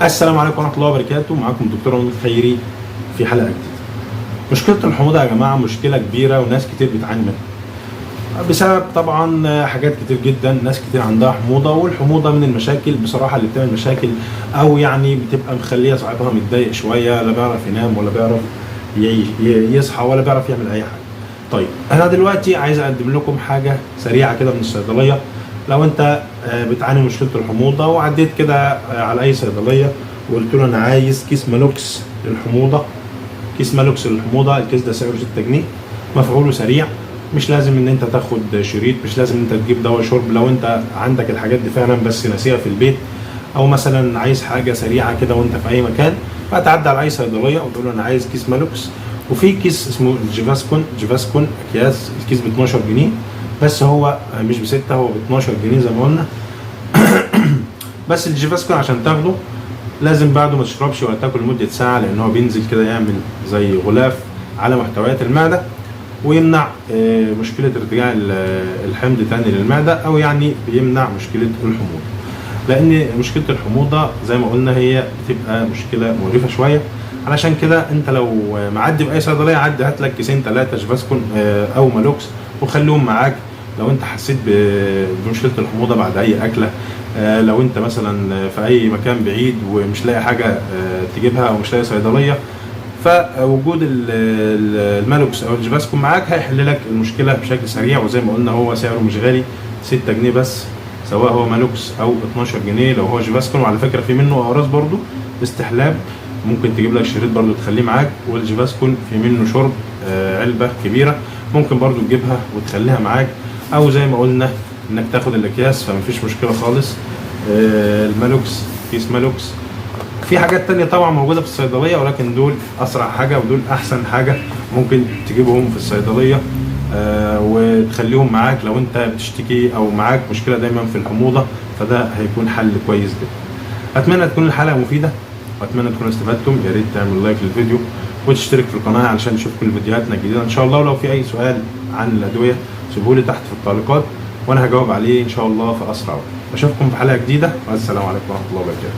السلام عليكم ورحمة الله وبركاته. معاكم دكتور عماد خيري في حلقة جديدة. مشكلة الحموضة يا جماعة مشكلة كبيرة وناس كتير بتعاني منها بسبب طبعا حاجات كتير جدا. ناس كتير عندها حموضة، والحموضة من المشاكل بصراحة اللي بتعمل مشاكل، او يعني بتبقى مخلية صاحبها متضايق شوية، لا بيعرف ينام ولا بيعرف يصحى ولا بيعرف يعمل اي حاجة. طيب انا دلوقتي عايز اقدم لكم حاجة سريعة كده من الصيدلية. لو انت بتعاني من مشكلة الحموضة وعديت كده على اي صيدلية وقلت له انا عايز كيس مالوكس للحموضة، كيس مالوكس للحموضة، الكيس ده سعره 6 جنيه، مفعوله سريع، مش لازم ان انت تاخد شريط، مش لازم ان انت تجيب دواء شرب. لو انت عندك الحاجات دي فعلا بس ناسيها في البيت، او مثلا عايز حاجة سريعة كده وانت في اي مكان، فتعدي على اي صيدلية وتقول له انا عايز كيس مالوكس. وفي كيس اسمه جيفاسكون اكياس، الكيس ب 12 جنيه بس، هو مش بستة، هو ب 12 جنيه زي ما قلنا. بس الجيفاسكون عشان تاخده لازم بعده ما تشربش ولا تاكل لمده ساعه، لان هو بينزل كده يعمل زي غلاف على محتويات المعده، ويمنع مشكله ارتجاع الحمض تاني للمعده، او يعني بيمنع مشكله الحموضه. لان مشكله الحموضه زي ما قلنا هي بتبقى مشكله مقرفه شويه. علشان كده انت لو معدي باي صيدليه، عدي هات لك كيسين 3 جيفاسكون او مالوكس وخليهم معاك. لو انت حسيت بمشكله الحموضه بعد اي اكله، لو انت مثلا في اي مكان بعيد ومش لاقي حاجه تجيبها، او مش لاقي صيدليه، فوجود المالوكس او الجيفاسكون معاك هيحل لك المشكله بشكل سريع. وزي ما قلنا هو سعره مش غالي، 6 جنيه بس، سواء هو مالوكس او 12 جنيه لو هو جيفاسكون. وعلى فكره في منه اقراص برضو باستحلاب، ممكن تجيب لك شريط برضو تخليه معاك. والجيفاسكون في منه شرب علبه كبيره، ممكن برضو تجيبها وتخليها معاك، او زي ما قلنا انك تاخد الاكياس، فمفيش مشكله خالص. المالوكس، كيس مالوكس. في حاجات تانية طبعا موجوده في الصيدليه، ولكن دول اسرع حاجه ودول احسن حاجه ممكن تجيبهم في الصيدليه وتخليهم معاك لو انت بتشتكي او معاك مشكله دايما في الحموضه، فده هيكون حل كويس جدا. اتمنى تكون الحلقه مفيده، واتمنى تكونوا استفدتم. يا ريت تعمل لايك للفيديو وتشترك في القناه علشان تشوف كل فيديوهاتنا الجديده ان شاء الله. ولو في اي سؤال عن الادويه سيبولي تحت في التعليقات وانا هجاوب عليه ان شاء الله في اسرع وقت. اشوفكم في حلقه جديده، والسلام عليكم ورحمه الله وبركاته.